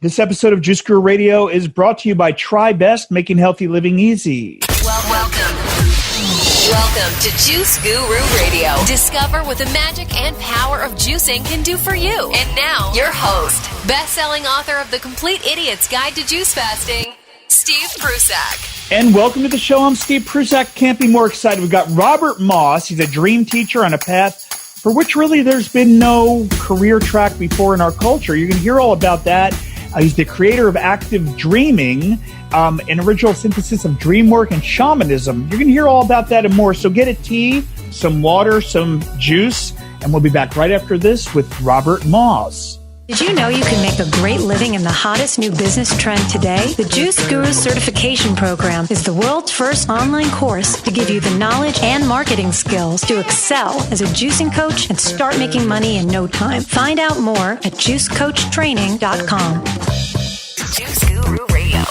This episode of Juice Guru Radio is brought to you by Try Best, making healthy living easy. Welcome to Juice Guru Radio. Discover what the magic and power of juicing can do for you. And now, your host, best-selling author of The Complete Idiot's Guide to Juice Fasting, Steve Prusak. And welcome to the show. I'm Steve Prusak. Can't be more excited. We've got Robert Moss. He's a dream teacher on a path for which really there's been no career track before in our culture. You're going to hear all about that. He's the creator of Active Dreaming, an original synthesis of dream work and shamanism. You're going to hear all about that and more. So get a tea, some water, some juice, and we'll be back right after this with Robert Moss. Did you know you can make a great living in the hottest new business trend today? The Juice Guru Certification Program is the world's first online course to give you the knowledge and marketing skills to excel as a juicing coach and start making money in no time. Find out more at juicecoachtraining.com. Juice Guru Radio.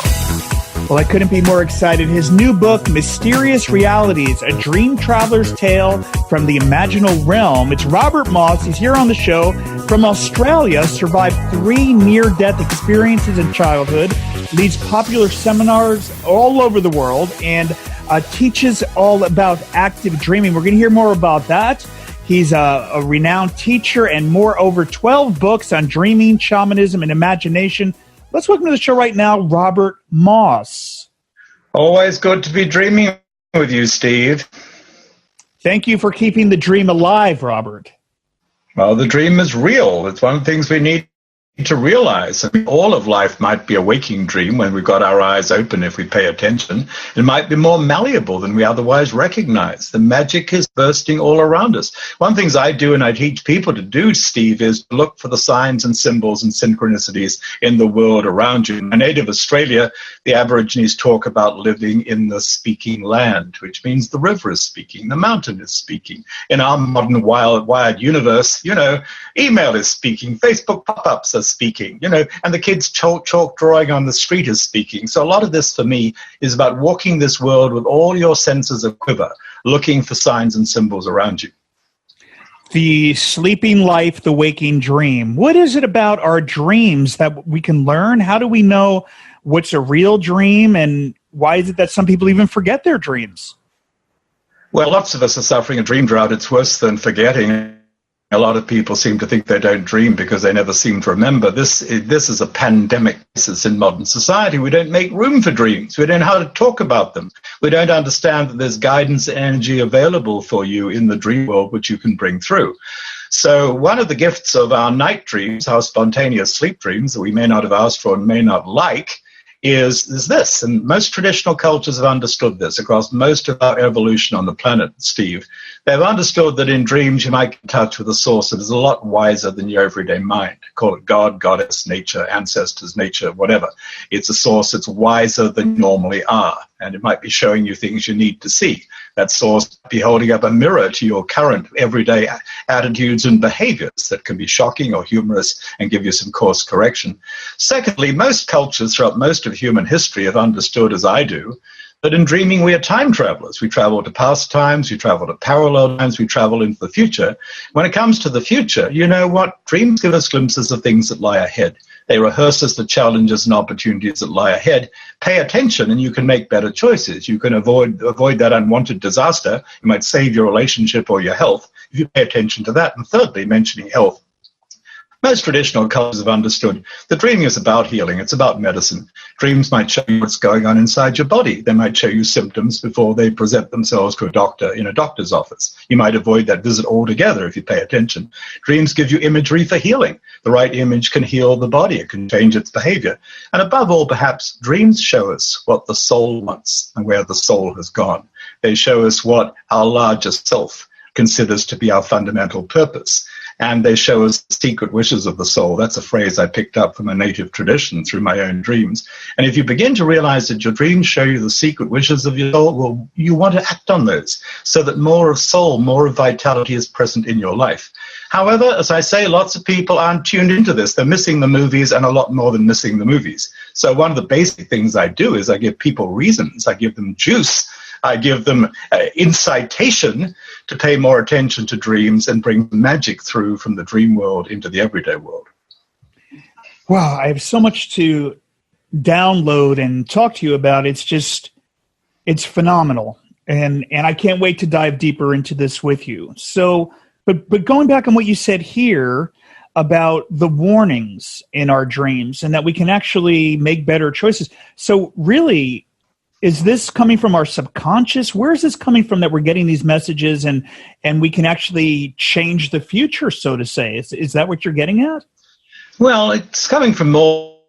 Well, I couldn't be more excited. His new book, Mysterious Realities, A Dream Traveler's Tale from the Imaginal Realm. It's Robert Moss. He's here on the show from Australia, survived 3 near-death experiences in childhood, leads popular seminars all over the world, and teaches all about active dreaming. We're going to hear more about that. He's a renowned teacher and more, over 12 books on dreaming, shamanism, and imagination. Let's welcome to the show right now, Robert Moss. Always good to be dreaming with you, Steve. Thank you for keeping the dream alive, Robert. Well, the dream is real. It's one of the things we need to realize. I mean, all of life might be a waking dream when we've got our eyes open if we pay attention. It might be more malleable than we otherwise recognize. The magic is bursting all around us. One of the things I do and I teach people to do, Steve, is to look for the signs and symbols and synchronicities in the world around you. In my native Australia, the Aborigines talk about living in the speaking land, which means the river is speaking, the mountain is speaking. In our modern wired universe, email is speaking, Facebook pop-ups are speaking, and the kids chalk drawing on the street is speaking. So a lot of this for me is about walking this world with all your senses of quiver, looking for signs and symbols around you. The sleeping life, the waking dream. What is it about our dreams that we can learn? How do we know what's a real dream, and why is it that some people even forget their dreams? Well, lots of us are suffering a dream drought. It's worse than forgetting. A lot of people seem to think they don't dream because they never seem to remember. This is a pandemic crisis in modern society. We don't make room for dreams. We don't know how to talk about them. We don't understand that there's guidance and energy available for you in the dream world, which you can bring through. So one of the gifts of our night dreams, our spontaneous sleep dreams that we may not have asked for and may not like, is this. And most traditional cultures have understood this across most of our evolution on the planet, Steve. They've understood that in dreams you might get in touch with a source that is a lot wiser than your everyday mind. Call it God, goddess, nature, ancestors, nature, whatever. It's a source that's wiser than you normally are, and it might be showing you things you need to see. That source might be holding up a mirror to your current everyday attitudes and behaviors that can be shocking or humorous and give you some course correction. Secondly, most cultures throughout most of human history have understood, as I do, that in dreaming we are time travelers. We travel to past times, we travel to parallel times, we travel into the future. When it comes to the future, you know what? Dreams give us glimpses of things that lie ahead. They rehearse us the challenges and opportunities that lie ahead. Pay attention and you can make better choices. You can avoid that unwanted disaster. You might save your relationship or your health if you pay attention to that. And thirdly, mentioning health. Most traditional cultures have understood that dreaming is about healing. It's about medicine. Dreams might show you what's going on inside your body. They might show you symptoms before they present themselves to a doctor in a doctor's office. You might avoid that visit altogether if you pay attention. Dreams give you imagery for healing. The right image can heal the body. It can change its behavior. And above all, perhaps, dreams show us what the soul wants and where the soul has gone. They show us what our largest self considers to be our fundamental purpose. And they show us the secret wishes of the soul. That's a phrase I picked up from a native tradition through my own dreams. And if you begin to realize that your dreams show you the secret wishes of your soul, well, you want to act on those so that more of soul, more of vitality is present in your life. However, as I say, lots of people aren't tuned into this. They're missing the movies and a lot more than missing the movies. So one of the basic things I do is I give people reasons. I give them juice. I give them incitation to pay more attention to dreams and bring magic through from the dream world into the everyday world. Wow, I have so much to download and talk to you about. It's phenomenal. And I can't wait to dive deeper into this with you. So, but going back on what you said here about the warnings in our dreams and that we can actually make better choices. So really, is this coming from our subconscious? Where is this coming from that we're getting these messages and we can actually change the future, so to say? Is that what you're getting at? Well, it's coming from more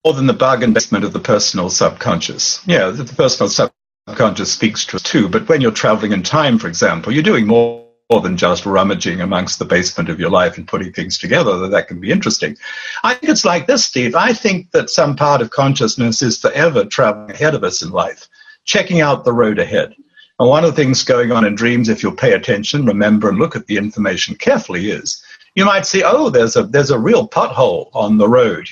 than the bargain basement of the personal subconscious. Yeah, the personal subconscious speaks to us too, but when you're traveling in time, for example, you're doing more than just rummaging amongst the basement of your life and putting things together. That can be interesting. I think it's like this, Steve. I think that some part of consciousness is forever traveling ahead of us in life, checking out the road ahead. And one of the things going on in dreams, if you'll pay attention, remember, and look at the information carefully, is you might see, oh, there's a real pothole on the road,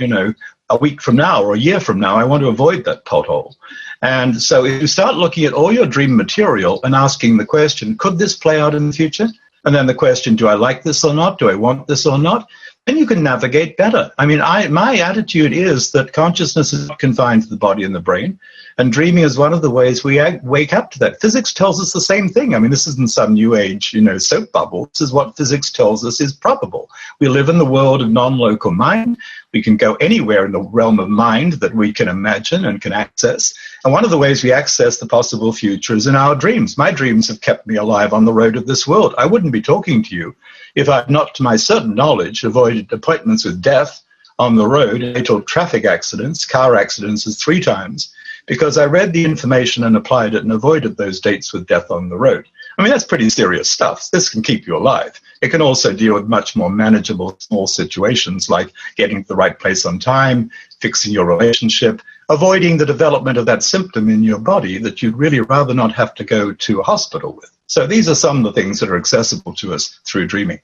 a week from now or a year from now. I want to avoid that pothole. And so if you start looking at all your dream material and asking the question, could this play out in the future? And then the question, do I like this or not? Do I want this or not? Then you can navigate better. I mean, my attitude is that consciousness is not confined to the body and the brain, and dreaming is one of the ways we wake up to that. Physics tells us the same thing. I mean, this isn't some new age, soap bubble. This is what physics tells us is probable. We live in the world of non-local mind. We can go anywhere in the realm of mind that we can imagine and can access. And one of the ways we access the possible future is in our dreams. My dreams have kept me alive on the road of this world. I wouldn't be talking to you if I'd not, to my certain knowledge, avoided appointments with death on the road, fatal traffic accidents, car accidents 3 times, because I read the information and applied it and avoided those dates with death on the road. I mean, that's pretty serious stuff. This can keep you alive. It can also deal with much more manageable small situations like getting to the right place on time, fixing your relationship, avoiding the development of that symptom in your body that you'd really rather not have to go to a hospital with. So these are some of the things that are accessible to us through dreaming.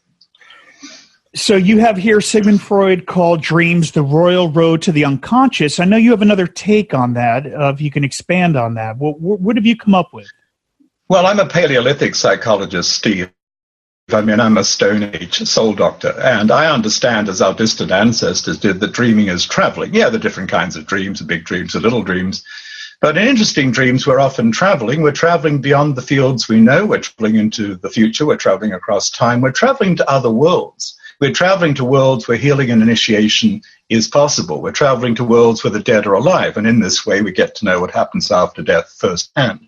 So you have here Sigmund Freud called dreams the royal road to the unconscious. I know you have another take on that, if you can expand on that. What have you come up with? Well, I'm a Paleolithic psychologist, Steve. I mean, I'm a Stone Age soul doctor, and I understand, as our distant ancestors did, that dreaming is traveling. Yeah, there are different kinds of dreams, big dreams, little dreams. But in interesting dreams, we're often traveling. We're traveling beyond the fields we know. We're traveling into the future. We're traveling across time. We're traveling to other worlds. We're traveling to worlds where healing and initiation is possible. We're traveling to worlds where the dead are alive, and in this way we get to know what happens after death firsthand.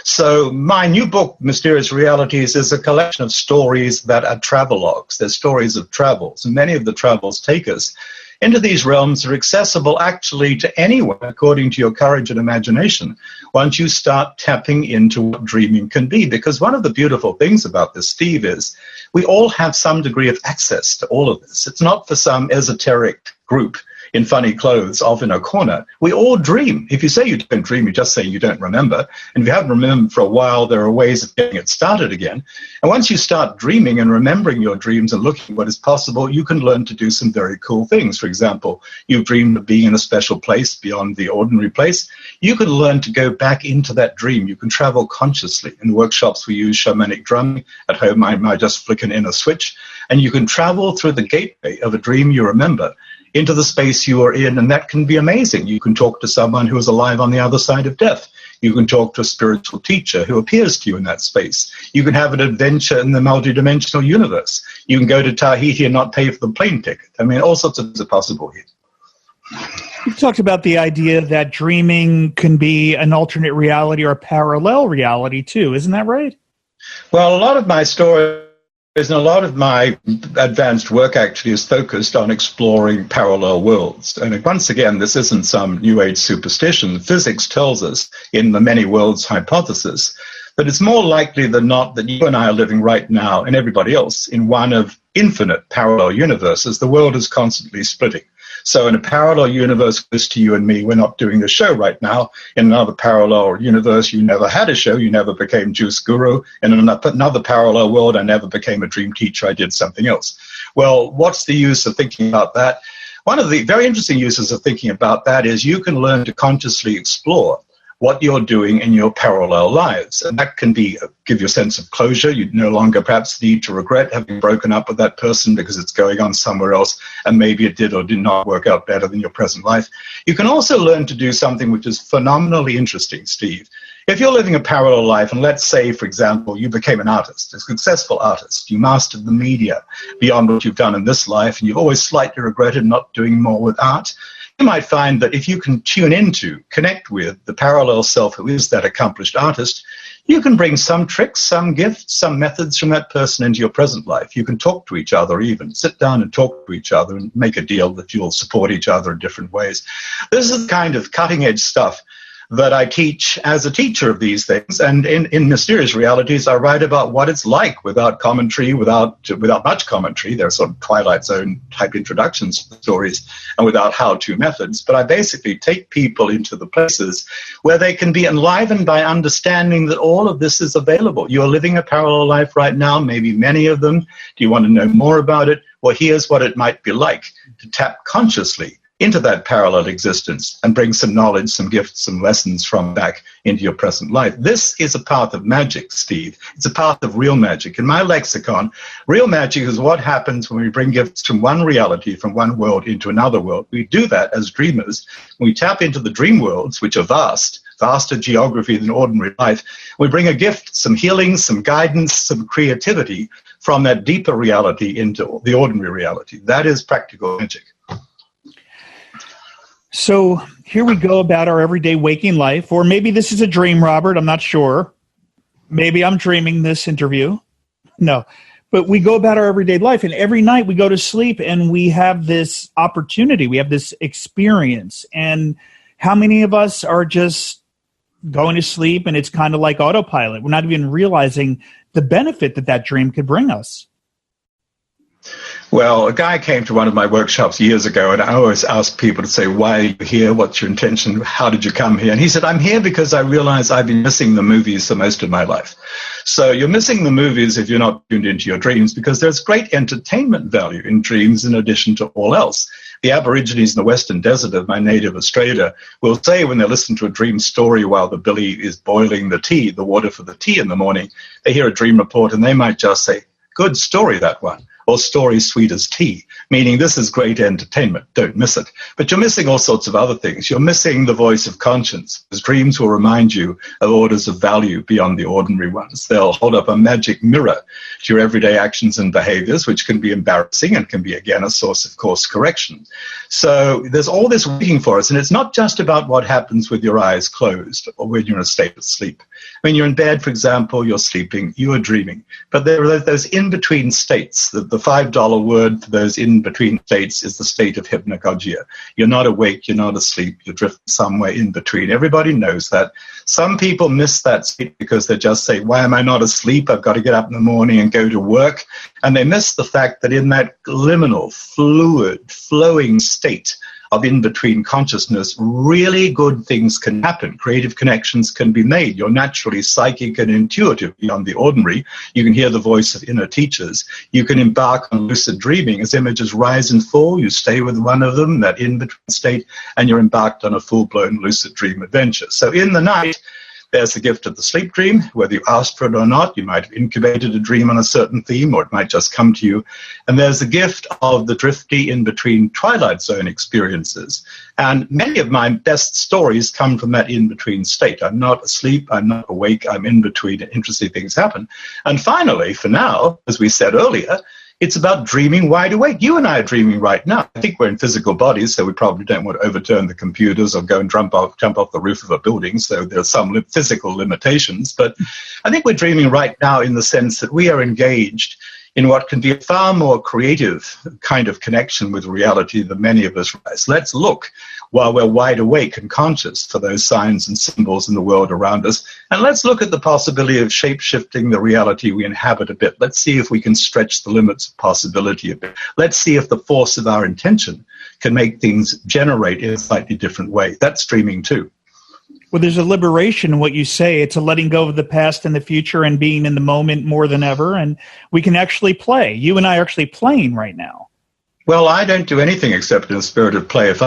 So my new book, Mysterious Realities, is a collection of stories that are travelogues. They're stories of travels, and many of the travels take us into these realms that are accessible actually to anyone according to your courage and imagination once you start tapping into what dreaming can be. Because one of the beautiful things about this, Steve, is we all have some degree of access to all of this. It's not for some esoteric group in funny clothes off in a corner. We all dream. If you say you don't dream, you just say you don't remember. And if you haven't remembered for a while, there are ways of getting it started again. And once you start dreaming and remembering your dreams and looking at what is possible, you can learn to do some very cool things. For example, you've dreamed of being in a special place beyond the ordinary place. You can learn to go back into that dream. You can travel consciously. In workshops, we use shamanic drumming. At home, I might just flick an inner switch. And you can travel through the gateway of a dream you remember into the space you are in, and that can be amazing. You can talk to someone who is alive on the other side of death. You can talk to a spiritual teacher who appears to you in that space. You can have an adventure in the multidimensional universe. You can go to Tahiti and not pay for the plane ticket. I mean, all sorts of things are possible here. You've talked about the idea that dreaming can be an alternate reality or a parallel reality too. Isn't that right? Well, a lot of my stories and a lot of my advanced work actually is focused on exploring parallel worlds. And once again, this isn't some New Age superstition. Physics tells us in the many worlds hypothesis that it's more likely than not that you and I are living right now, and everybody else, in one of infinite parallel universes. The world is constantly splitting. So in a parallel universe close to you and me, we're not doing the show right now. In another parallel universe, you never had a show. You never became Juice Guru. In another parallel world, I never became a dream teacher. I did something else. Well, what's the use of thinking about that? One of the very interesting uses of thinking about that is you can learn to consciously explore what you're doing in your parallel lives. And that can be give you a sense of closure. You no longer perhaps need to regret having broken up with that person because it's going on somewhere else, and maybe it did or did not work out better than your present life. You can also learn to do something which is phenomenally interesting, Steve. If you're living a parallel life, and let's say, for example, you became an artist, a successful artist, you mastered the media beyond what you've done in this life, and you've always slightly regretted not doing more with art, you might find that if you can tune into, connect with the parallel self who is that accomplished artist, you can bring some tricks, some gifts, some methods from that person into your present life. You can talk to each other even, sit down and talk to each other and make a deal that you'll support each other in different ways. This is the kind of cutting-edge stuff that I teach as a teacher of these things. And in Mysterious Realities, I write about what it's like without commentary, without much commentary. There are sort of Twilight Zone type introductions to the stories and without how-to methods. But I basically take people into the places where they can be enlivened by understanding that all of this is available. You're living a parallel life right now, maybe many of them. Do you want to know more about it? Well, here's what it might be like to tap consciously into that parallel existence and bring some knowledge, some gifts, some lessons from back into your present life. This is a path of magic, Steve. It's a path of real magic. In my lexicon, real magic is what happens when we bring gifts from one reality, from one world into another world. We do that as dreamers. When we tap into the dream worlds, which are vaster geography than ordinary life, we bring a gift, some healing, some guidance, some creativity from that deeper reality into the ordinary reality. That is practical magic. So here we go about our everyday waking life, or maybe this is a dream, Robert. I'm not sure. Maybe I'm dreaming this interview. No, but we go about our everyday life, and every night we go to sleep and we have this opportunity. We have this experience. And how many of us are just going to sleep and it's kind of like autopilot? We're not even realizing the benefit that dream could bring us. Well, a guy came to one of my workshops years ago, and I always ask people to say, why are you here? What's your intention? How did you come here? And he said, I'm here because I realize I've been missing the movies for most of my life. So you're missing the movies if you're not tuned into your dreams, because there's great entertainment value in dreams in addition to all else. The Aborigines in the Western Desert of my native Australia will say when they listen to a dream story while the billy is boiling the tea, the water for the tea in the morning, they hear a dream report and they might just say, good story, that one. Or story sweet as tea, meaning this is great entertainment, don't miss it. But you're missing all sorts of other things. You're missing the voice of conscience, because dreams will remind you of orders of value beyond the ordinary ones. They'll hold up a magic mirror to your everyday actions and behaviors, which can be embarrassing and can be, again, a source of course correction. So there's all this waiting for us, and it's not just about what happens with your eyes closed or when you're in a state of sleep. When you're in bed, for example, you're sleeping, you are dreaming. But there are those in-between states. The $5 word for those in-between states is the state of hypnagogia. You're not awake, you're not asleep, you're drifting somewhere in between. Everybody knows that. Some people miss that state because they just say, why am I not asleep? I've got to get up in the morning and go to work. And they miss the fact that in that liminal, fluid, flowing state of in-between consciousness, really good things can happen. Creative connections can be made. You're naturally psychic and intuitive beyond the ordinary. You can hear the voice of inner teachers. You can embark on lucid dreaming. As images rise and fall, you stay with one of them, that in-between state, and you're embarked on a full-blown lucid dream adventure. So in the night, there's the gift of the sleep dream. Whether you asked for it or not, you might have incubated a dream on a certain theme, or it might just come to you. And there's the gift of the drifty in-between Twilight Zone experiences. And many of my best stories come from that in-between state. I'm not asleep, I'm not awake, I'm in between, and interesting things happen. And finally, for now, as we said earlier, it's about dreaming wide awake. You and I are dreaming right now. I think we're in physical bodies, so we probably don't want to overturn the computers or go and jump off the roof of a building, so there's some physical limitations. But I think we're dreaming right now in the sense that we are engaged in what can be a far more creative kind of connection with reality than many of us realize. Let's look while we're wide awake and conscious for those signs and symbols in the world around us. And let's look at the possibility of shape-shifting the reality we inhabit a bit. Let's see if we can stretch the limits of possibility a bit. Let's see if the force of our intention can make things generate in a slightly different way. That's dreaming too. Well, there's a liberation in what you say. It's a letting go of the past and the future and being in the moment more than ever. And we can actually play. You and I are actually playing right now. Well, I don't do anything except in a spirit of play. If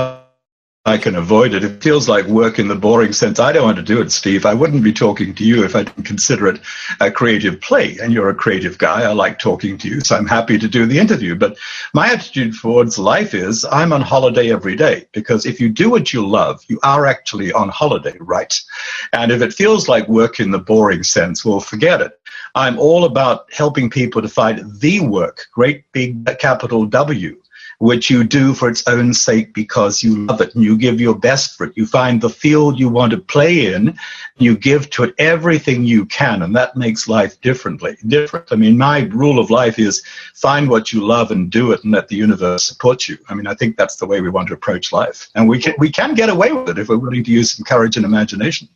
I can avoid it. It feels like work in the boring sense. I don't want to do it, Steve. I wouldn't be talking to you if I didn't consider it a creative play. And you're a creative guy. I like talking to you, so I'm happy to do the interview. But my attitude towards life is I'm on holiday every day, because if you do what you love, you are actually on holiday, right? And if it feels like work in the boring sense, well, forget it. I'm all about helping people to find the work, great big capital W, which you do for its own sake because you love it and you give your best for it. You find the field you want to play in, you give to it everything you can, and that makes life different. I mean, my rule of life is find what you love and do it and let the universe support you. I mean, I think that's the way we want to approach life. And we can get away with it if we're willing to use some courage and imagination.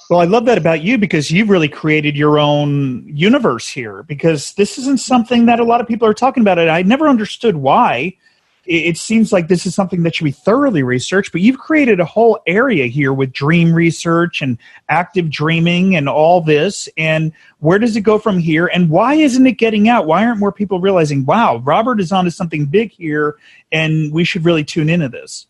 Well, I love that about you, because you've really created your own universe here, because this isn't something that a lot of people are talking about. And I never understood why. It seems like this is something that should be thoroughly researched, but you've created a whole area here with dream research and active dreaming and all this. And where does it go from here? And why isn't it getting out? Why aren't more people realizing, wow, Robert is onto something big here, and we should really tune into this?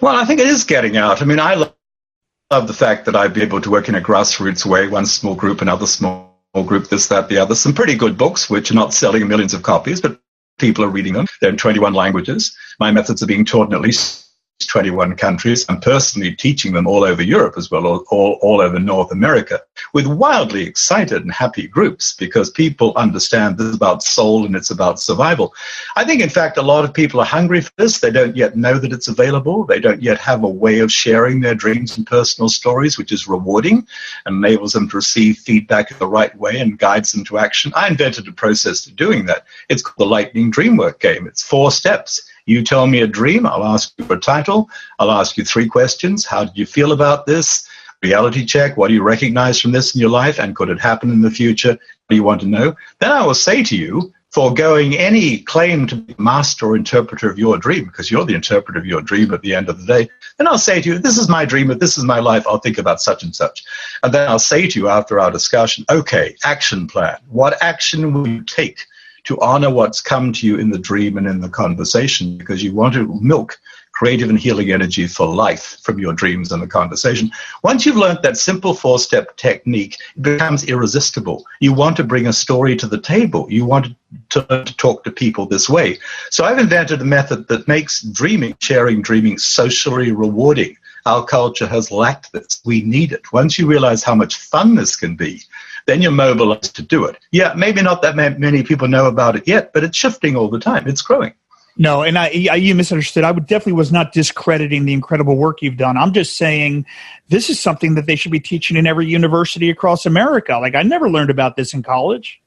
Well, I think it is getting out. I mean, I love the fact that I'd be able to work in a grassroots way, one small group, another small group, this, that, the other. Some pretty good books, which are not selling millions of copies, but people are reading them. They're in 21 languages. My methods are being taught in at least 21 countries. I'm personally teaching them all over Europe as well, all over North America, with wildly excited and happy groups, because people understand this is about soul and it's about survival. I think, in fact, a lot of people are hungry for this. They don't yet know that it's available. They don't yet have a way of sharing their dreams and personal stories, which is rewarding and enables them to receive feedback in the right way and guides them to action. I invented a process for doing that. It's called the Lightning Dream Work Game. It's 4 steps. You tell me a dream, I'll ask you for a title, I'll ask you 3 questions. How did you feel about this? Reality check, what do you recognize from this in your life, and could it happen in the future? What do you want to know? Then I will say to you, foregoing any claim to be master or interpreter of your dream, because you're the interpreter of your dream at the end of the day, then I'll say to you, this is my dream, but this is my life, I'll think about such and such. And then I'll say to you after our discussion, okay, action plan. What action will you take to honor what's come to you in the dream and in the conversation, because you want to milk creative and healing energy for life from your dreams and the conversation. Once you've learned that simple 4-step technique, it becomes irresistible. You want to bring a story to the table. You want to learn to talk to people this way. So I've invented a method that makes dreaming, sharing dreaming, socially rewarding. Our culture has lacked this. We need it. Once you realize how much fun this can be, then you're mobilized to do it. Yeah, maybe not that many people know about it yet, but it's shifting all the time. It's growing. No, and you misunderstood. I definitely was not discrediting the incredible work you've done. I'm just saying this is something that they should be teaching in every university across America. Like, I never learned about this in college.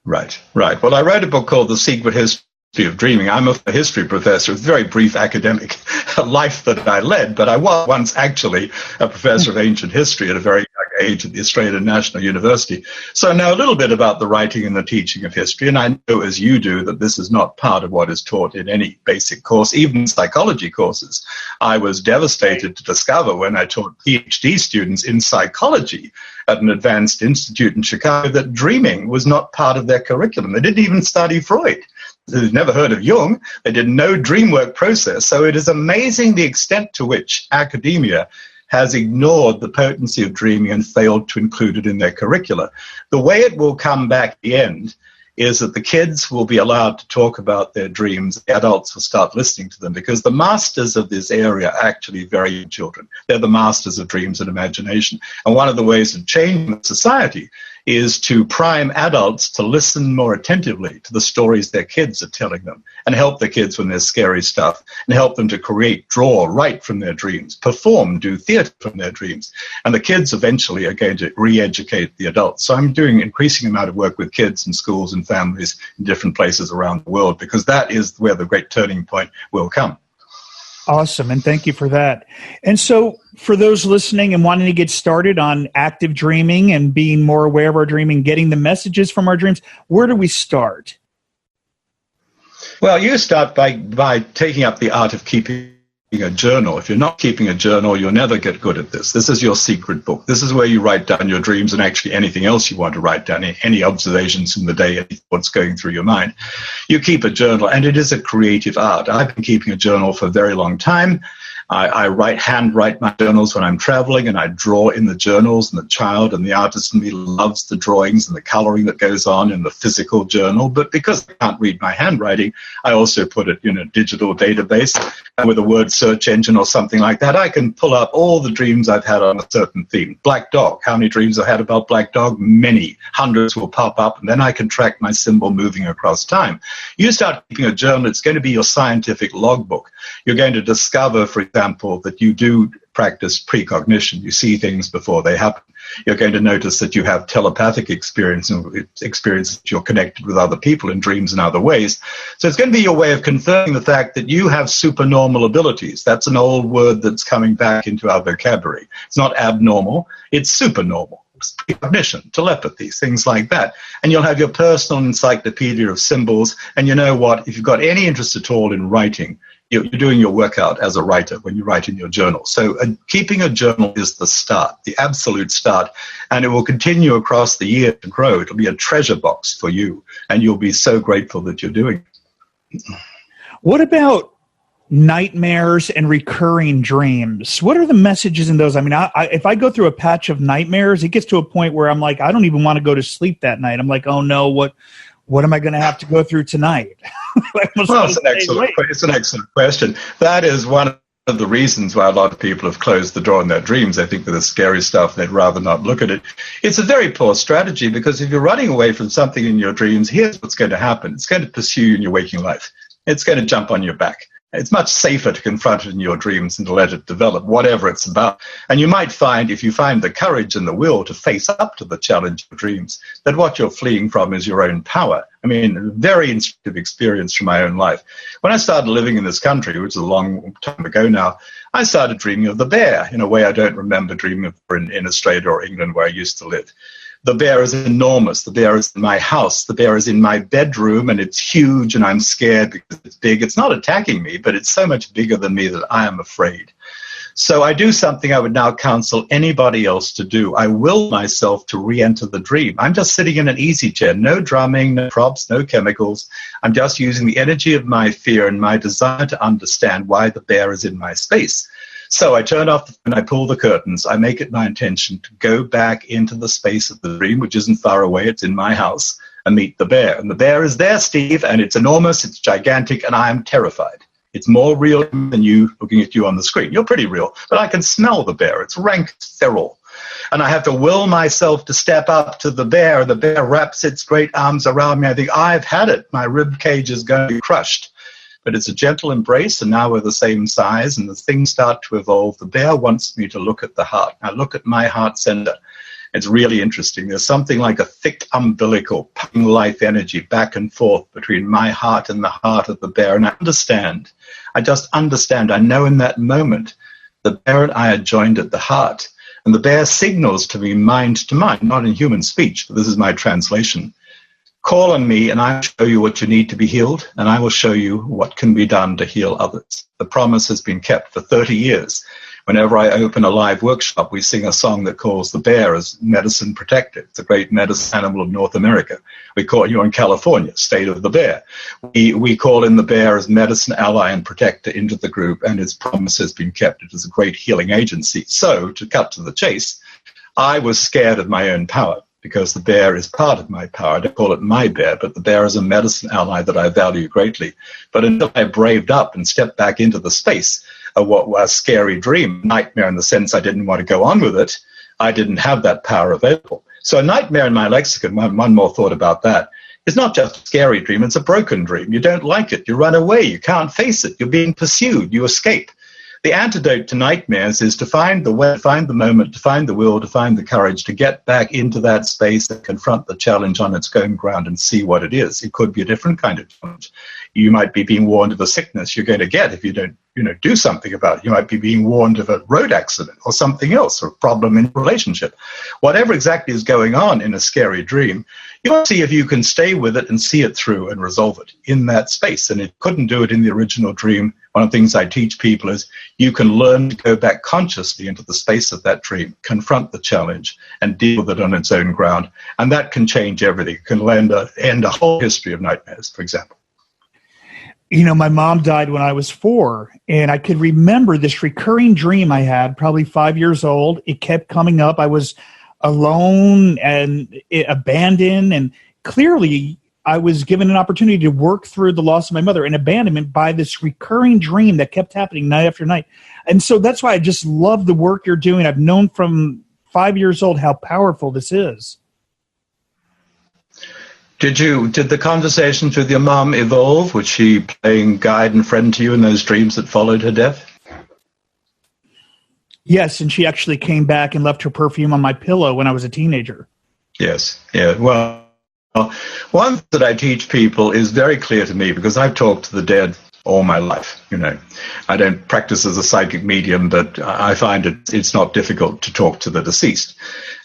Right. Well, I wrote a book called The Secret History of Dreaming. I'm a history professor with very brief academic life that I led, but I was once actually a professor of ancient history at a very young age at the Australian National University. So I know a little bit about the writing and the teaching of history, and I know, as you do, that this is not part of what is taught in any basic course, even psychology courses. I was devastated to discover when I taught PhD students in psychology at an advanced institute in Chicago that dreaming was not part of their curriculum. They didn't even study Freud. They'd never heard of Jung. They did no dream work process. So it is amazing the extent to which academia has ignored the potency of dreaming and failed to include it in their curricula. The way it will come back at the end is that the kids will be allowed to talk about their dreams. The adults will start listening to them, because the masters of this area are actually very young children. They're the masters of dreams and imagination. And one of the ways of changing society is to prime adults to listen more attentively to the stories their kids are telling them, and help the kids when there's scary stuff, and help them to create, draw, write from their dreams, perform, do theater from their dreams. And the kids eventually are going to re-educate the adults. So I'm doing an increasing amount of work with kids and schools and families in different places around the world, because that is where the great turning point will come. Awesome, and thank you for that. And so for those listening and wanting to get started on active dreaming and being more aware of our dreaming, getting the messages from our dreams, where do we start? Well, you start by taking up the art of keeping a journal. If you're not keeping a journal, you'll never get good at this. This is your secret book. This is where you write down your dreams and actually anything else you want to write down, any observations from the day, what's going through your mind. You keep a journal, and it is a creative art. I've been keeping a journal for a very long time. I handwrite my journals when I'm traveling, and I draw in the journals, and the child and the artist in me loves the drawings and the coloring that goes on in the physical journal. But because I can't read my handwriting, I also put it in a digital database, and with a word search engine or something like that, I can pull up all the dreams I've had on a certain theme. Black dog. How many dreams I had about black dog? Many. Hundreds will pop up, and then I can track my symbol moving across time. You start keeping a journal, it's going to be your scientific logbook. You're going to discover, for example, that you do practice precognition. You see things before they happen. You're going to notice that you have telepathic experiences, you're connected with other people in dreams in other ways. So it's going to be your way of confirming the fact that you have supernormal abilities. That's an old word that's coming back into our vocabulary. It's not abnormal, it's supernormal. Precognition, telepathy, things like that. And you'll have your personal encyclopedia of symbols. And you know what? If you've got any interest at all in writing, you're doing your workout as a writer when you write in your journal. So keeping a journal is the start, the absolute start, and it will continue across the year to grow. It'll be a treasure box for you, and you'll be so grateful that you're doing it. What about nightmares and recurring dreams? What are the messages in those? I mean, if I go through a patch of nightmares, it gets to a point where I'm like, I don't even want to go to sleep that night. I'm like, oh no, what am I going to have to go through tonight? Well, it's an excellent question. That is one of the reasons why a lot of people have closed the door on their dreams. They think that it's scary stuff. They'd rather not look at it. It's a very poor strategy, because if you're running away from something in your dreams, here's what's going to happen. It's going to pursue you in your waking life. It's going to jump on your back. It's much safer to confront it in your dreams and to let it develop, whatever it's about. And you might find, if you find the courage and the will to face up to the challenge of dreams, that what you're fleeing from is your own power. I mean, very instructive experience from my own life. When I started living in this country, which is a long time ago now, I started dreaming of the bear in a way I don't remember dreaming of in Australia or England, where I used to live. The bear is enormous. The bear is in my house. The bear is in my bedroom, and it's huge, and I'm scared because it's big. It's not attacking me, but it's so much bigger than me that I am afraid. So I do something I would now counsel anybody else to do. I will myself to re-enter the dream. I'm just sitting in an easy chair, no drumming, no props, no chemicals. I'm just using the energy of my fear and my desire to understand why the bear is in my space. So I turn off and I pull the curtains. I make it my intention to go back into the space of the dream, which isn't far away. It's in my house, and meet the bear. And the bear is there, Steve, and it's enormous, it's gigantic, and I am terrified. It's more real than you looking at you on the screen. You're pretty real, but I can smell the bear. It's rank, it's feral. And I have to will myself to step up to the bear. The bear wraps its great arms around me. I think, I've had it. My rib cage is going to be crushed. But it's a gentle embrace, and now we're the same size, and as things start to evolve, the bear wants me to look at the heart. I look at my heart center. It's really interesting. There's something like a thick umbilical, pumping life energy back and forth between my heart and the heart of the bear, and I understand. I just understand. I know in that moment, the bear and I are joined at the heart, and the bear signals to me mind to mind, not in human speech, but this is my translation. Call on me, and I will show you what you need to be healed, and I will show you what can be done to heal others. The promise has been kept for 30 years. Whenever I open a live workshop, we sing a song that calls the bear as medicine protector. It's a great medicine animal of North America. We call it, you're in California, state of the bear. We call in the bear as medicine ally and protector into the group, and its promise has been kept. It is a great healing agency. So, to cut to the chase, I was scared of my own power, because the bear is part of my power. I don't call it my bear, but the bear is a medicine ally that I value greatly. But until I braved up and stepped back into the space of what was a scary dream, nightmare in the sense I didn't want to go on with it, I didn't have that power available. So a nightmare in my lexicon, one more thought about that, is not just a scary dream, it's a broken dream. You don't like it, you run away, you can't face it, you're being pursued, you escape. The antidote to nightmares is to find the way, find the moment, to find the will, to find the courage, to get back into that space and confront the challenge on its own ground and see what it is. It could be a different kind of challenge. You might be being warned of a sickness you're going to get if you don't, do something about it. You might be being warned of a road accident or something else, or a problem in a relationship. Whatever exactly is going on in a scary dream, you want to see if you can stay with it and see it through and resolve it in that space. And it couldn't do it in the original dream. One of the things I teach people is you can learn to go back consciously into the space of that dream, confront the challenge, and deal with it on its own ground. And that can change everything. It can end a whole history of nightmares, for example. My mom died when I was 4, and I could remember this recurring dream I had, probably 5 years old. It kept coming up. I was alone and abandoned, and clearly I was given an opportunity to work through the loss of my mother and abandonment by this recurring dream that kept happening night after night. And so that's why I just love the work you're doing. I've known from 5 years old how powerful this is. Did the conversations with your mom evolve? Was she playing guide and friend to you in those dreams that followed her death? Yes, and she actually came back and left her perfume on my pillow when I was a teenager. Yes, yeah. Well, one thing that I teach people is very clear to me, because I've talked to the dead all my life. I don't practice as a psychic medium, but I find it's not difficult to talk to the deceased.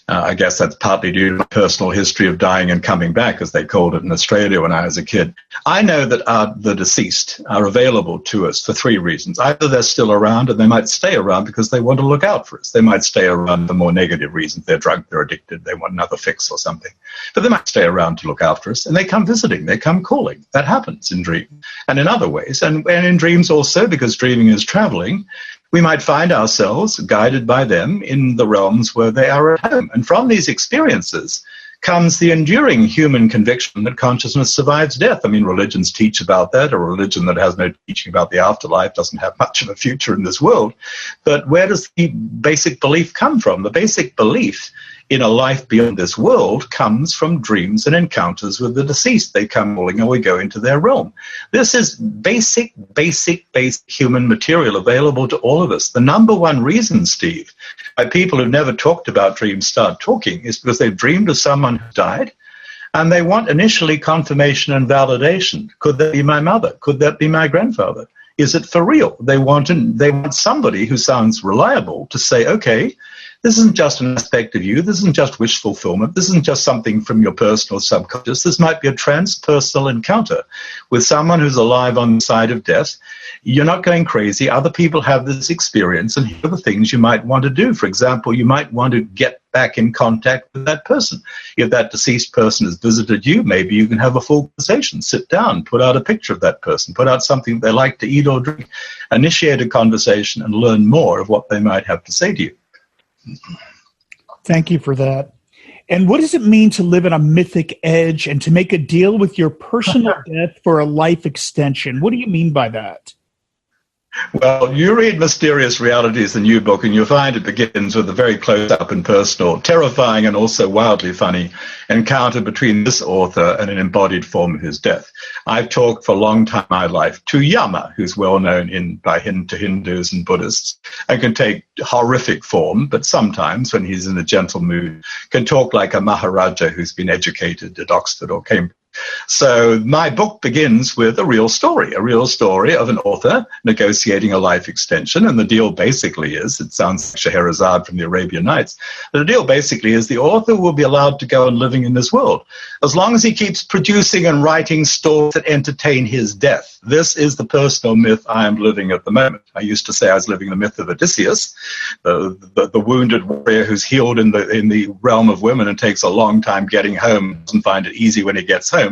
I guess that's partly due to my personal history of dying and coming back, as they called it in Australia when I was a kid. I know that the deceased are available to us for 3 reasons. Either they're still around, and they might stay around because they want to look out for us. They might stay around for more negative reasons. They're drunk, they're addicted, they want another fix or something. But they might stay around to look after us, and they come visiting, they come calling. That happens in dreams and in other ways. And in dreams also, because dreaming is traveling, we might find ourselves guided by them in the realms where they are at home. And from these experiences comes the enduring human conviction that consciousness survives death. I mean, religions teach about that. A religion that has no teaching about the afterlife doesn't have much of a future in this world. But where does the basic belief come from? The basic belief in a life beyond this world comes from dreams and encounters with the deceased. They come calling and we go into their realm. This is basic human material available to all of us. The number one reason, Steve, why people who've never talked about dreams start talking is because they've dreamed of someone who died, and they want initially confirmation and validation. Could that be my mother? Could that be my grandfather? Is it for real? They want somebody who sounds reliable to say, okay, this isn't just an aspect of you. This isn't just wish fulfillment. This isn't just something from your personal subconscious. This might be a transpersonal encounter with someone who's alive on the side of death. You're not going crazy. Other people have this experience, and here are the things you might want to do. For example, you might want to get back in contact with that person. If that deceased person has visited you, maybe you can have a full conversation, sit down, put out a picture of that person, put out something they like to eat or drink, initiate a conversation, and learn more of what they might have to say to you. Thank you for that. And what does it mean to live on a mythic edge and to make a deal with your personal death for a life extension? What do you mean by that? Well, you read Mysterious Realities, the new book, and you'll find it begins with a very close-up and personal, terrifying and also wildly funny encounter between this author and an embodied form of his death. I've talked for a long time in my life to Yama, who's well known to Hindus and Buddhists, and can take horrific form, but sometimes, when he's in a gentle mood, can talk like a Maharaja who's been educated at Oxford or Cambridge. So my book begins with a real story of an author negotiating a life extension. And the deal basically is, it sounds like Scheherazade from the Arabian Nights, the deal basically is the author will be allowed to go on living in this world as long as he keeps producing and writing stories that entertain his death. This is the personal myth I am living at the moment. I used to say I was living the myth of Odysseus, the wounded warrior who's healed in the realm of women and takes a long time getting home, doesn't find it easy when he gets home.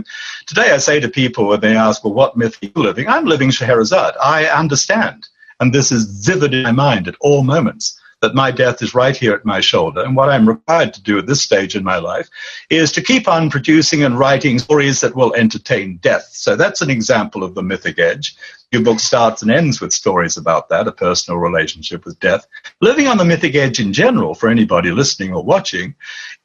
Today I say to people when they ask, well, what myth are you living? I'm living Scheherazade. I understand, and this is vivid in my mind at all moments, that my death is right here at my shoulder. And what I'm required to do at this stage in my life is to keep on producing and writing stories that will entertain death. So that's an example of the mythic edge. Your book starts and ends with stories about that, a personal relationship with death. Living on the mythic edge in general, for anybody listening or watching,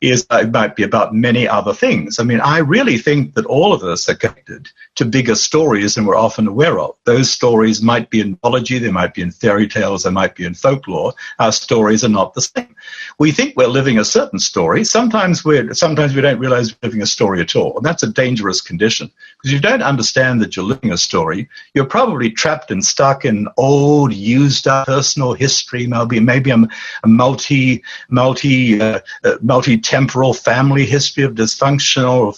it might be about many other things. I mean, I really think that all of us are connected to bigger stories than we're often aware of. Those stories might be in mythology, they might be in fairy tales, they might be in folklore. Our stories are not the same. We think we're living a certain story. Sometimes we don't realize we're living a story at all. And that's a dangerous condition. Because if you don't understand that you're living a story, you're probably trapped and stuck in old, used-up personal history, maybe a multi-temporal family history of dysfunction or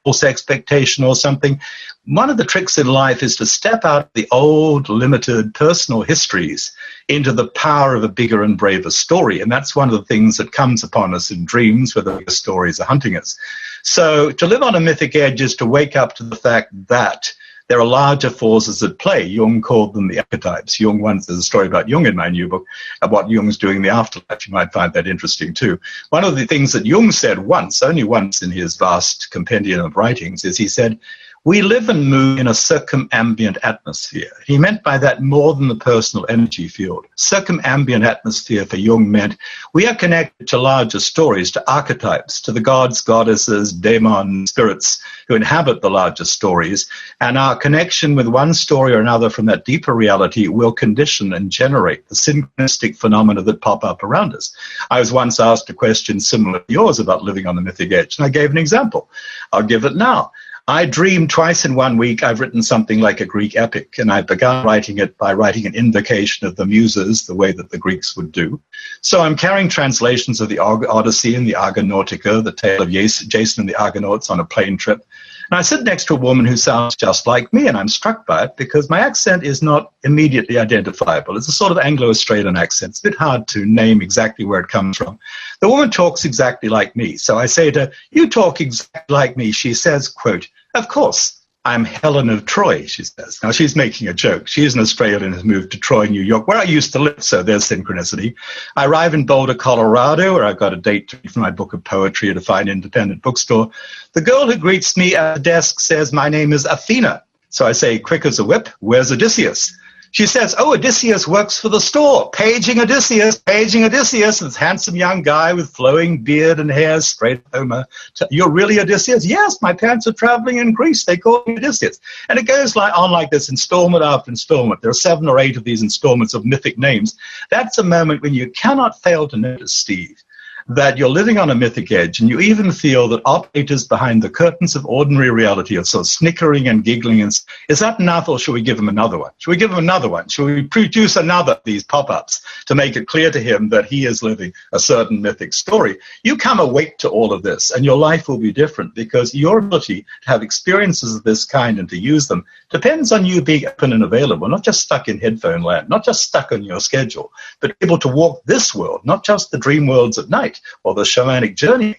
false expectation or something. One of the tricks in life is to step out of the old, limited personal histories into the power of a bigger and braver story. And that's one of the things that comes upon us in dreams, where the bigger stories are hunting us. So to live on a mythic edge is to wake up to the fact that there are larger forces at play. Jung called them the archetypes. There's a story about Jung in my new book, about what Jung's doing in the afterlife. You might find that interesting too. One of the things that Jung said only once in his vast compendium of writings, is he said, we live and move in a circumambient atmosphere. He meant by that more than the personal energy field. Circumambient atmosphere for Jung meant we are connected to larger stories, to archetypes, to the gods, goddesses, daemons, spirits who inhabit the larger stories, and our connection with one story or another from that deeper reality will condition and generate the synchronistic phenomena that pop up around us. I was once asked a question similar to yours about living on the mythic edge, and I gave an example. I'll give it now. I dream twice in 1 week. I've written something like a Greek epic, and I've begun writing it by writing an invocation of the muses, the way that the Greeks would do. So I'm carrying translations of the Odyssey and the Argonautica, the tale of Jason and the Argonauts on a plane trip. And I sit next to a woman who sounds just like me, and I'm struck by it because my accent is not immediately identifiable. It's a sort of Anglo-Australian accent. It's a bit hard to name exactly where it comes from. The woman talks exactly like me. So I say to her, you talk exactly like me. She says, quote, of course, I'm Helen of Troy, she says. Now, she's making a joke. She is an Australian who's moved to Troy, New York, where I used to live, so there's synchronicity. I arrive in Boulder, Colorado, where I've got a date to read for my book of poetry at a fine independent bookstore. The girl who greets me at the desk says, my name is Athena. So I say, quick as a whip, where's Odysseus? She says, oh, Odysseus works for the store. Paging Odysseus, paging Odysseus. This handsome young guy with flowing beard and hair, straight Homer. You're really Odysseus? Yes, my parents are traveling in Greece. They call me Odysseus. And it goes on like this, installment after installment. There are 7 or 8 of these installments of mythic names. That's a moment when you cannot fail to notice, Steve, that you're living on a mythic edge, and you even feel that operators behind the curtains of ordinary reality are sort of snickering and giggling. And is that enough, or should we give him another one? Should we give him another one? Should we produce another of these pop-ups to make it clear to him that he is living a certain mythic story? You come awake to all of this, and your life will be different, because your ability to have experiences of this kind and to use them depends on you being open and available, not just stuck in headphone land, not just stuck on your schedule, but able to walk this world, not just the dream worlds at night, or the shamanic journey,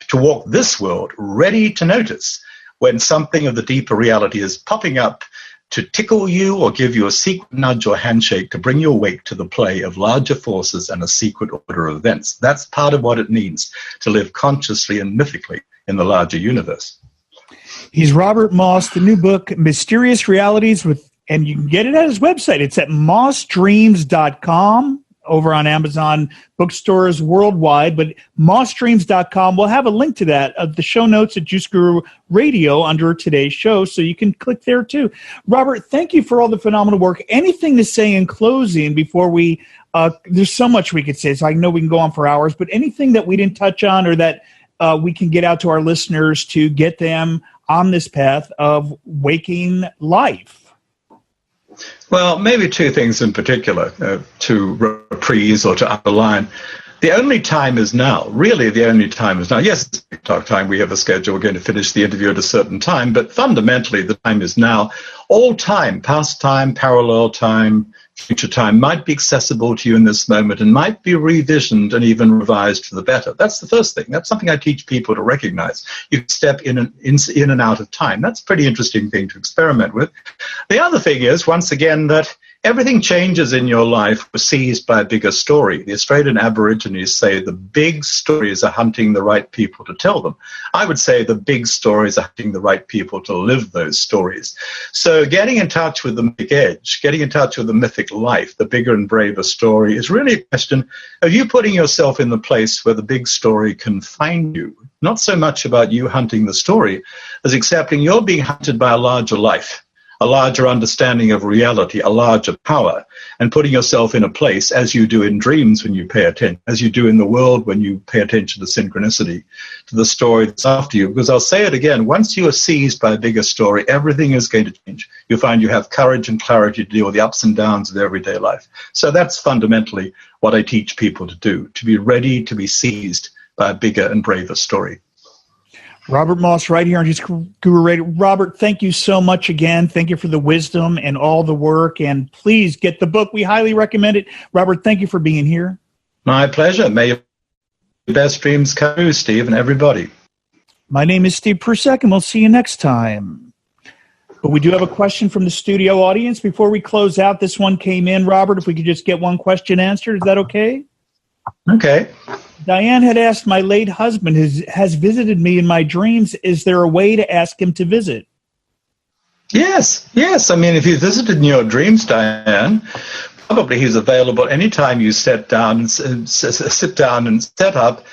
to walk this world ready to notice when something of the deeper reality is popping up to tickle you or give you a secret nudge or handshake to bring you awake to the play of larger forces and a secret order of events. That's part of what it means to live consciously and mythically in the larger universe. He's Robert Moss, the new book, Mysterious Realities, and you can get it at his website. It's at mossdreams.com. over on Amazon bookstores worldwide, but mossdreams.com. We'll have a link to that at the show notes at Juice Guru Radio under today's show, so you can click there too. Robert, thank you for all the phenomenal work. Anything to say in closing before we, there's so much we could say, so I know we can go on for hours, but anything that we didn't touch on or that we can get out to our listeners to get them on this path of waking life? Well, maybe 2 things in particular to reprise or to underline. The only time is now. Really, the only time is now. Yes, it's TikTok time. We have a schedule. We're going to finish the interview at a certain time. But fundamentally, the time is now. All time, past time, parallel time, future time might be accessible to you in this moment and might be revisioned and even revised for the better. That's the first thing. That's something I teach people to recognize. You can step in and out of time. That's a pretty interesting thing to experiment with. The other thing is, once again, that everything changes in your life was seized by a bigger story. The Australian Aborigines say the big stories are hunting the right people to tell them. I would say the big stories are hunting the right people to live those stories. So getting in touch with the mythic edge, getting in touch with the mythic life, the bigger and braver story, is really a question of you putting yourself in the place where the big story can find you. Not so much about you hunting the story as accepting you're being hunted by a larger life, a larger understanding of reality, a larger power, and putting yourself in a place, as you do in dreams when you pay attention, as you do in the world when you pay attention to synchronicity, to the story that's after you. Because I'll say it again, once you are seized by a bigger story, everything is going to change. You'll find you have courage and clarity to deal with the ups and downs of everyday life. So that's fundamentally what I teach people to do, to be ready to be seized by a bigger and braver story. Robert Moss, right here on Juice Guru Radio. Robert, thank you so much again. Thank you for the wisdom and all the work. And please get the book. We highly recommend it. Robert, thank you for being here. My pleasure. May your best dreams come true, Steve, and everybody. My name is Steve Prusek, and we'll see you next time. But we do have a question from the studio audience. Before we close out, this one came in, Robert. If we could just get one question answered, is that okay? Okay. Diane had asked, my late husband has visited me in my dreams. Is there a way to ask him to visit? Yes. I mean, if he visited in your dreams, Diane, probably he's available anytime you sit down and set up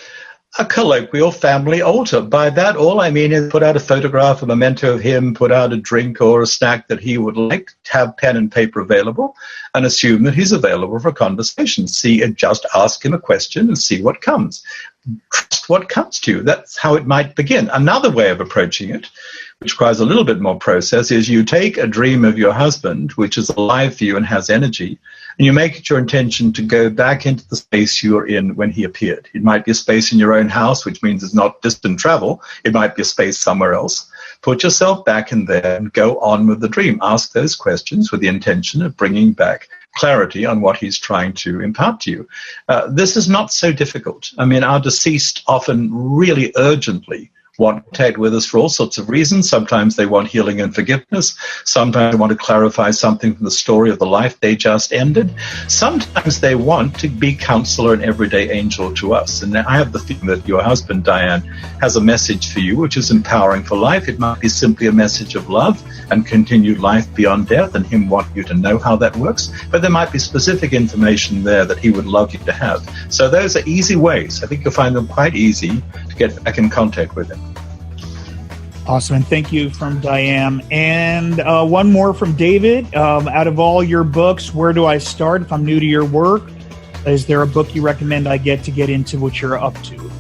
a colloquial family altar. By that, all I mean is put out a photograph, a memento of him, put out a drink or a snack that he would like, have pen and paper available, and assume that he's available for conversation. Just ask him a question and see what comes. Trust what comes to you. That's how it might begin. Another way of approaching it, which requires a little bit more process, is you take a dream of your husband, which is alive for you and has energy, and you make it your intention to go back into the space you were in when he appeared. It might be a space in your own house, which means it's not distant travel. It might be a space somewhere else. Put yourself back in there and go on with the dream. Ask those questions with the intention of bringing back clarity on what he's trying to impart to you. This is not so difficult. I mean, our deceased often really urgently want contact with us for all sorts of reasons. Sometimes they want healing and forgiveness. Sometimes they want to clarify something from the story of the life they just ended. Sometimes they want to be counselor and everyday angel to us. And I have the feeling that your husband, Diane, has a message for you, which is empowering for life. It might be simply a message of love and continued life beyond death, and him wanting you to know how that works. But there might be specific information there that he would love you to have. So those are easy ways. I think you'll find them quite easy to get back in contact with him. Awesome, and thank you from Diane. And one more from David. Out of all your books, where do I start if I'm new to your work? Is there a book you recommend I get into what you're up to?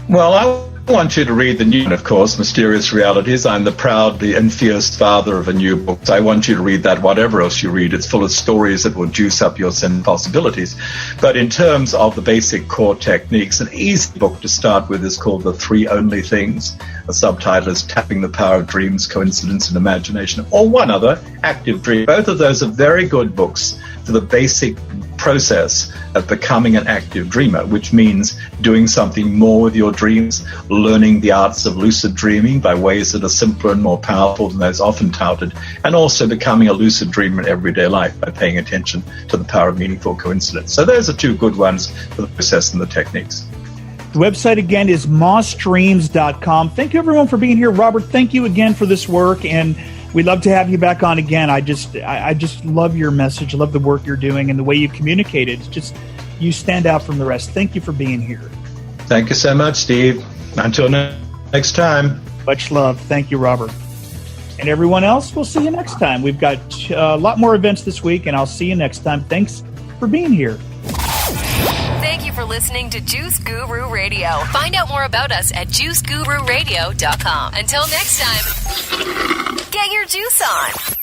Well, I want you to read the new one, of course, Mysterious Realities. I'm the proud and fierce father of a new book. So I want you to read that, whatever else you read. It's full of stories that will juice up your sense of possibilities. But in terms of the basic core techniques, an easy book to start with is called The Three Only Things. The subtitle is Tapping the Power of Dreams, Coincidence, and Imagination, or one other, Active Dream. Both of those are very good books for the basic process of becoming an active dreamer, which means doing something more with your dreams, learning the arts of lucid dreaming by ways that are simpler and more powerful than those often touted, and also becoming a lucid dreamer in everyday life by paying attention to the power of meaningful coincidence. So those are two good ones for the process and the techniques. The website again is mossdreams.com. Thank you everyone for being here. Robert, thank you again for this work, and we'd love to have you back on again. I just love your message. I love the work you're doing and the way you communicate it. It's just, you stand out from the rest. Thank you for being here. Thank you so much, Steve. Until next time. Much love. Thank you, Robert. And everyone else, we'll see you next time. We've got a lot more events this week, and I'll see you next time. Thanks for being here. Thank you for listening to Juice Guru Radio. Find out more about us at juicegururadio.com. Until next time, get your juice on.